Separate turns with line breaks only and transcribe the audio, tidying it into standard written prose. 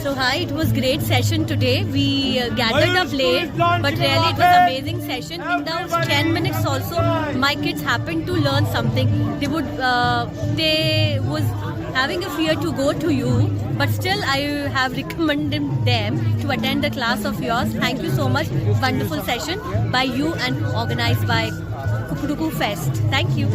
So hi, it was great session today. We gathered up late, but really it was amazing session. In those 10 minutes also, my kids happened to learn something. They was having a fear to go to you, but still I have recommended them to attend the class of yours. Thank you so much. Wonderful session by you and organized by Kukdukoo Fest. Thank you.